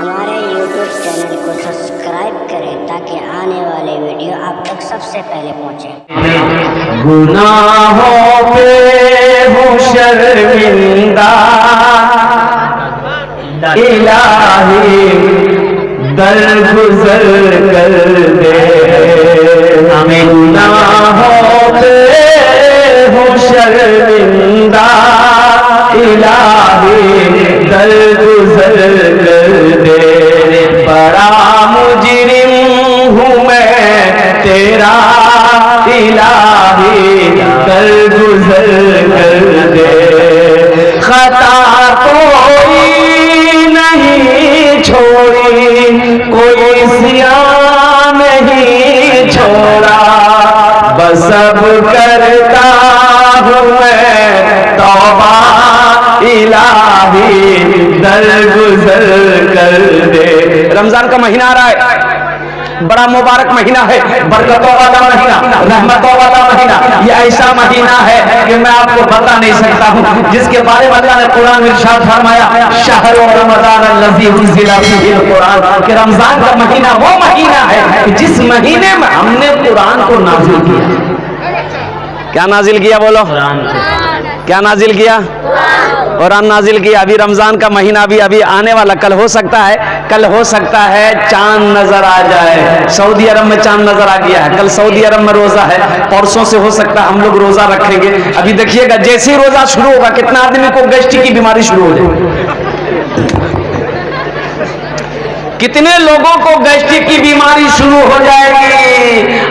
हमारे YouTube channel को subscribe करें ताकि आने वाले वीडियो आप तक सबसे पहले पहुंचे। गुनाहों पे हूँ शर्मिंदा इलाही दरगुजर कर दे, हमें गुनाहों पे हूँ शर्मिंदा इलाही दरगुजर कर दे। बड़ा मुजरिम हूँ मैं तेरा इलाही दरगुजर कर दे। खता कोई नहीं छोड़ी, कोई सियां नहीं छोड़ा, बस अब करता हूँ मैं तौबा इलाही दरगुजर कर दे। रमजान का महीना आ रहा है, बड़ा मुबारक महीना है, बरकतों वाला महीना, रहमतों वाला महीना। यह ऐसा महीना है कि मैं आपको बता नहीं सकता हूँ, जिसके बारे में अल्लाह ने कुरान में इरशाद फरमाया, शहरो रमजान अल्लज़ी उन्ज़िला फ़ीहिल कुरान, कि रमजान का महीना वो महीना है कि जिस महीने में हमने कुरान को नाजिल किया। क्या नाजिल किया बोलो? क्या नाजिल किया? कुरान नाजिल किया। अभी रमजान का महीना अभी आने वाला, कल हो सकता है चांद नजर आ जाए। सऊदी अरब में चांद नजर आ गया है, कल सऊदी अरब में रोजा है, परसों से हो सकता है हम लोग रोजा रखेंगे। अभी देखिएगा जैसे ही रोजा शुरू होगा कितना आदमी को गैस्ट्रिक की बीमारी शुरू हो जाए, कितने लोगों को गैस्ट्रिक की बीमारी शुरू हो जाएगी।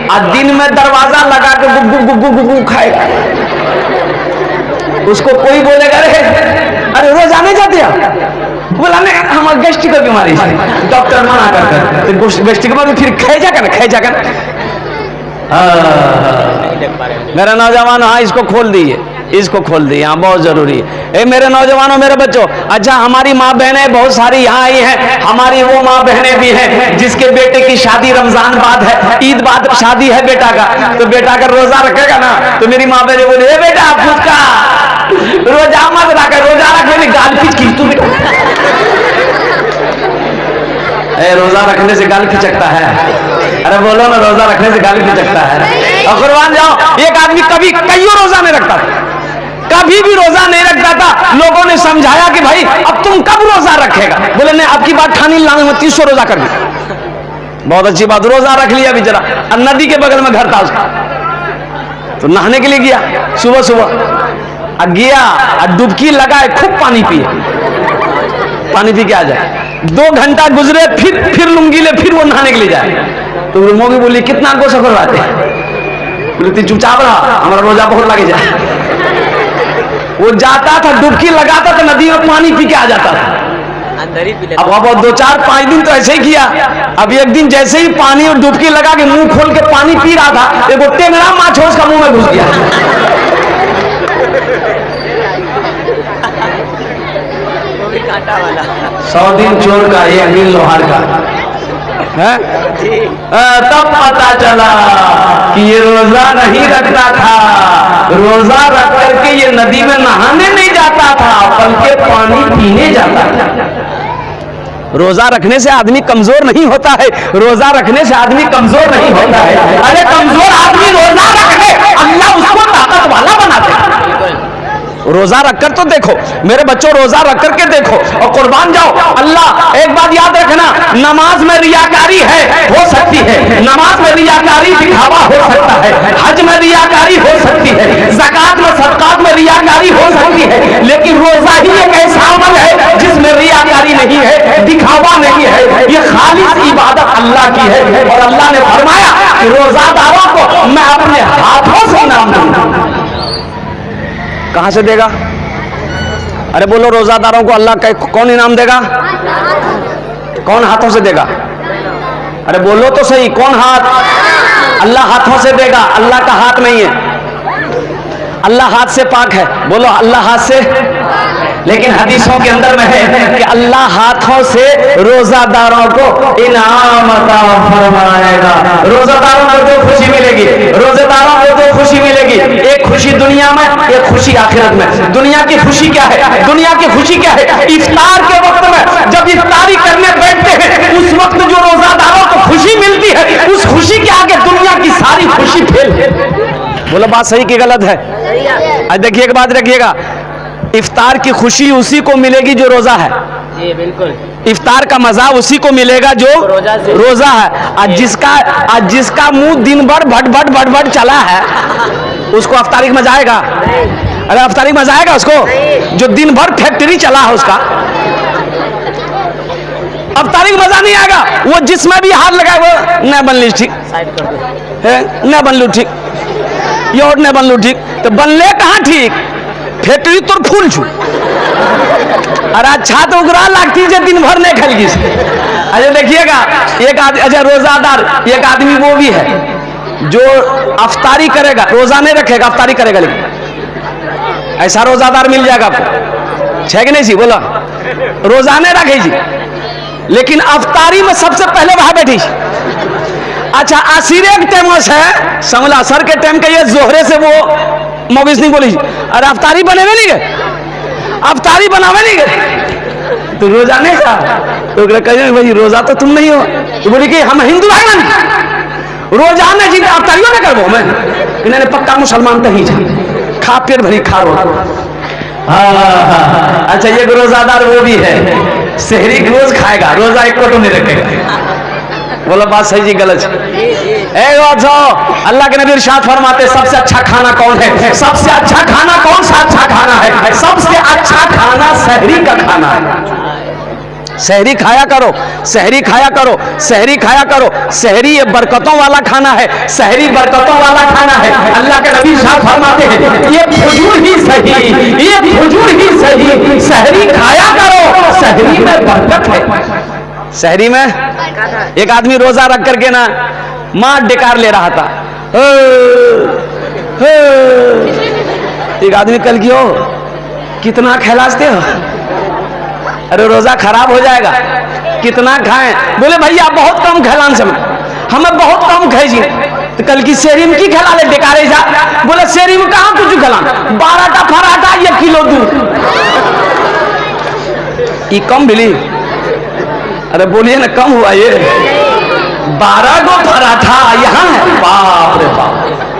और दिन में दरवाजा लगा के गुग्गू गुग्गू गुग्गू खाएगा, उसको कोई बोलेगा अरे रोज आने जाते हैं, बोला नहीं हमारे गैस्ट्रिक की बीमारी है, डॉक्टर मना करता है तो गैस्ट्रिक में फिर खाए जाकर मेरा नौजवान, हाँ इसको खोल दिए, हाँ बहुत जरूरी है। ए मेरे नौजवानों, मेरे बच्चों, अच्छा हमारी माँ बहनें बहुत सारी यहाँ आई हैं, हमारी वो माँ बहनें भी हैं जिसके बेटे की शादी रमजान बाद है, ईद बाद शादी है बेटा का, तो बेटा का रोजा रखेगा ना, तो मेरी माँ बहनें बोले ए बेटा फुसका रोजा मत रखे, रोजा रखने गाल खींच तू बेटा, रोजा रखने से गाल खिंचकता है। अरे बोलो ना, रोजा रखने से गाल खिंचकता है। और कुर्बान जाओ, एक आदमी कभी कईयों रोजा नहीं रखता था, कभी भी रोजा नहीं रखता था। लोगों ने समझाया कि भाई अब तुम कब रोजा रखेगा, बोले नहीं अब की बात ठानी लाने में 300 रोजा कर दी। बहुत अच्छी बात, रोजा रख लिया बेचारा। और नदी के बगल में घर था उसका, तो नहाने के लिए गया सुबह गया और डुबकी लगाए, खूब पानी पी के आ जाए। 2 घंटा गुजरे, फिर लुंगी ले, फिर वो नहाने के लिए जाए। तो मोगी बोली कितना गोश करवाते हैं, बोले चुपचाप रहा, हमारा रोजा बहुत लगे जाए। वो जाता था, डुबकी लगाता था, नदी में पानी पी के आ जाता था। अब 2-4-5 दिन तो ऐसे ही किया। अब एक दिन जैसे ही पानी और डुबकी लगा के मुंह खोल के पानी पी रहा था, एक टेंगड़ा माछ उसका मुंह में घुस गया। कांटा वाला 100 दिन चोर का, 1 दिन लोहार का है। तब पता चला कि ये रोजा नहीं रखता था, रोजा रख करके ये नदी में नहाने नहीं जाता था, बल्कि पानी पीने जाता था। रोजा रखने से आदमी कमजोर नहीं होता है, रोजा रखने से आदमी कमजोर नहीं होता है। अरे कमजोर आदमी रोजा रखे, अल्लाह उसको ताकत वाला बनाते हैं। रोजा रखकर तो देखो मेरे बच्चों, रोजा रख करके देखो और कुर्बान जाओ। अल्लाह एक बात याद रखना, नमाज में रियाकारी हो सकती है, नमाज में रियाकारी दिखावा हो सकता है, हज में रियाकारी हो सकती है, ज़कात में सदकात में रियाकारी हो सकती है, लेकिन रोजा ही एक ऐसा अमल है जिसमें रियाकारी नहीं है, दिखावा नहीं है, ये खालिस इबादत अल्लाह की है। और अल्लाह ने फरमाया कि रोजादारों को मैं अपने हाथों से इनाम दूंगा। कहां से देगा? अरे बोलो, रोजादारों को अल्लाह कौन इनाम देगा? कौन हाथों से देगा? अरे बोलो तो सही, कौन हाथ? अल्लाह हाथों से देगा, अल्लाह का हाथ नहीं है, अल्लाह हाथ से पाक है। बोलो अल्लाह हाथ से, लेकिन हदीसों के अंदर में है कि अल्लाह हाथों से रोजादारों को इनाम अता फरमाएगा। रोजादारों को जो खुशी मिलेगी, रोजादारों को जो खुशी मिलेगी, एक खुशी दुनिया में, एक खुशी आखिरत में। दुनिया की खुशी क्या है? दुनिया की खुशी क्या है? इफ्तार के वक्त में जब इफ्तारी करने बैठते बोलो बात सही कि गलत है? आज देखिए एक बात रखिएगा, इफ्तार की खुशी उसी को मिलेगी जो रोजा है। जी बिल्कुल। इफ्तार का मजा उसी को मिलेगा जो रोजा है। आज जिसका मुंह दिन भर भट भट भट भट चला है उसको अफ्तारी का मजा आएगा? अरे अफ्तारी मजा आएगा उसको? जो दिन भर फैक्ट्री चला है उसका अफ्तारी का मजा नहीं आएगा। वो जिसमें भी हाथ लगाए वो न बनली ठीक है, न बनलू ठीक, ये और न बनलू ठीक, तो बनले कहाँ ठीक? फैक्ट्री तो फूल छू। अरे अच्छा तो उगरा लगती है दिन भर नहीं खल। अच्छा देखिएगा एक आदमी, अच्छा रोजादार एक आदमी वो भी है जो अफ्तारी करेगा, रोजा नहीं रखेगा, अफ्तारी करेगा। लेकिन ऐसा रोजादार मिल जाएगा आपको, है कि नहीं जी? बोला रोजा नहीं रखे जी, लेकिन अफ्तारी में सबसे पहले वहां बैठी। अच्छा आसिरे के टाइम है, समला असर के टाइम के ये जोहरे से वो मौविस नहीं बोली, अरे अफ्तारी बनेवे नहीं गए, अफ्तारी बनावे नहीं गए, तो रोजा नहीं था। तो कहे भाई रोजा तो तुम नहीं हो। तो बोली कि हम हिंदू है ना, रोजा नहीं जी अफ्तारियों में करबो मैं, इन्होंने पक्का मुसलमान तो ही खा पेट भरी खा रो। अच्छा ये रोजादार वो भी है, शहरी रोज खाएगा, रोजा एक कोटो नहीं रखेगा। बोला बात सही जी गलत? अल्लाह के नबी इरशाद फरमाते सबसे अच्छा खाना कौन है? सबसे अच्छा खाना कौन सा अच्छा खाना है? सबसे अच्छा खाना सहरी का खाना है। सहरी खाया करो, सहरी खाया करो, सहरी खाया करो। सहरी ये बरकतों वाला खाना है, सहरी बरकतों वाला खाना है। अल्लाह के नबी इरशाद फरमाते हैं ये फुजूर ही सही, ये फुजूर ही सही, सहरी खाया करो, सहरी में बरकत है। सहरी में एक आदमी रोजा रख करके ना मां डेकार ले रहा था। एक आदमी कल की हो कितना खिलाते हो? अरे रोजा खराब हो जाएगा, कितना खाएं? बोले भैया बहुत कम खिलान समय, हमें बहुत कम खाई। तो कल की शेरी में की खिला ले डेकारे जा? बोले शेरी में कहाँ कुछ खिलान, 12टा पराठा 1 किलो दूध, ये कम मिली? अरे बोलिए ना कम हुआ ये? 12 गो पराठा यहाँ है, बाप रे बाप।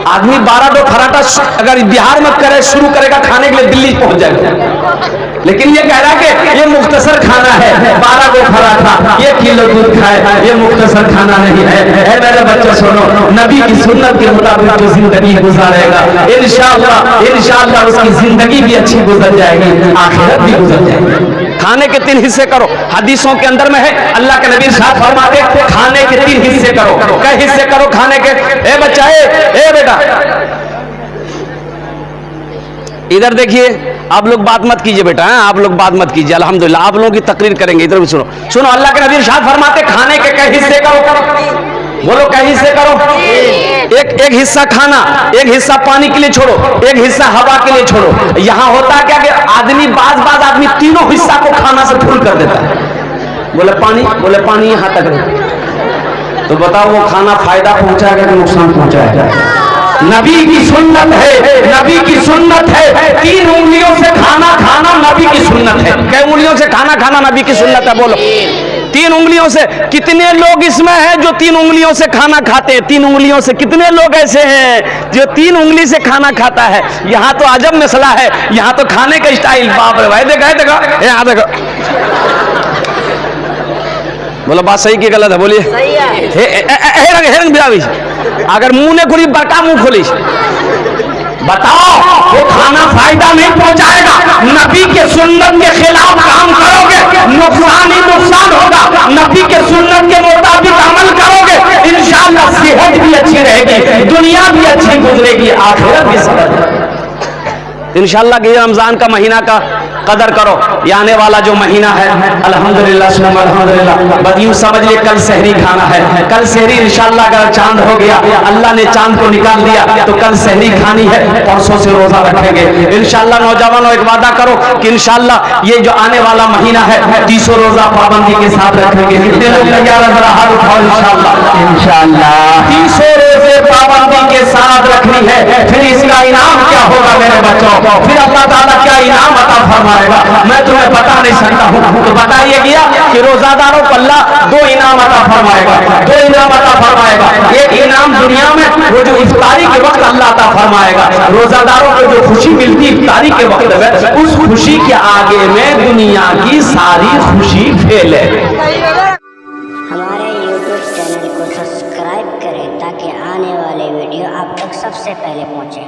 आदमी 12 गो पराठा अगर बिहार में करे शुरू करेगा खाने के लिए दिल्ली पहुंच जाएगा। लेकिन ये कह रहा कि ये मुख्तसर खाना है, 12 गो पराठा 1 किलो दूध खाए, ये मुख्तसर खाना नहीं है। मेरे बच्चे सुनो, नबी की सुन्नत के मुताबिक जो जिंदगी गुजारेगा इंशाअल्लाह इंशाअल्लाह उसकी जिंदगी भी अच्छी गुजर जाएगी, आखिरत भी गुजर जाएगी। खाने के 3 हिस्से करो, हदीसों के अंदर में है। अल्लाह के नबी साथ फरमाते खाने के 3 हिस्से करो। कई हिस्से करो खाने के? ए बच्चा, ए बेटा इधर देखिए, आप लोग बात मत कीजिए बेटा, आप लोग बात मत कीजिए, अल्हम्दुलिल्लाह आप लोगों की तकरीर करेंगे। इधर भी सुनो, सुनो अल्लाह के नबी साथ फरमाते खाने के कई हिस्से करो। बोलो कई हिस्से करो? एक हिस्सा खाना, एक हिस्सा पानी के लिए छोड़ो, एक हिस्सा हवा के लिए छोड़ो। यहाँ होता क्या कि आदमी बाज आदमी तीनों हिस्सा को खाना से फुल कर देता है। बोले पानी यहाँ तक रहे, तो बताओ वो खाना फायदा पहुंचाएगा कि नुकसान पहुंचाएगा? नबी की सुन्नत है, नबी की सुन्नत है 3 उंगलियों से खाना खाना, नबी की सुन्नत है। कई उंगलियों से खाना खाना नबी की सुन्नत है? बोलो 3 उंगलियों से। कितने लोग इसमें हैं जो 3 उंगलियों से खाना खाते हैं? 3 उंगलियों से कितने लोग ऐसे हैं जो 3 उंगली से खाना खाता है? यहाँ तो अजब मसला है, यहाँ तो खाने का स्टाइल बाप रे भाई। देखो यहाँ देखो, बोलो बात सही की गलत है? बोलिए। अगर मुंह ने खुली बड़का मुंह खोली, बताओ वो खाना फायदा नहीं पहुंचाएगा। नबी के सुन्नत के खिलाफ काम करोगे नुकसान ही नुकसान होगा। नबी के सुन्नत के मुताबिक अमल करोगे इंशाअल्लाह सेहत भी अच्छी रहेगी, दुनिया भी अच्छी गुजरेगी, आखिरत भी सबर। इंशाअल्लाह कि रमजान का महीना का कदर करो, ये आने वाला जो महीना है अल्हम्दुलिल्लाह सुम्मा अल्हम्दुलिल्लाह, बस यूं समझ लिए कल सहरी खाना है। कल सहरी इंशाअल्लाह अगर चांद हो गया, अल्लाह ने चांद को निकाल दिया तो कल सहरी खानी है, परसों से रोजा रखेंगे इंशाअल्लाह। नौजवानों एक वादा करो कि इंशाअल्लाह ये जो आने वाला महीना है 300 रोजा पाबंदी के साथ रखेंगे। कितने लोग तैयार है? जरा हाथ उठाओ। इंशाअल्लाह 300 रोजे पाबंदी के साथ रखनी है। फिर इसका इनाम क्या होगा मेरे बच्चों? फिर अल्लाह ताला क्या इनाम अता फरमाएगा मैं तुम्हें बता नहीं सकता हूँ। तो बताइए गया कि रोजादारों को अल्लाह 2 इनाम अता फरमाएगा, 2 इनाम अता फरमाएगा। एक इनाम दुनिया में, वो वो जो इफ्तारी के वक्त अल्लाह अता फरमाएगा। रोजादारों को जो खुशी मिलती इफ्तारी के वक्त में, उस खुशी के आगे में दुनिया की सारी खुशी फेल है। हमारे YouTube चैनल को सब्सक्राइब करें ताकि आने वाले वीडियो आप तक सबसे पहले पहुंचे।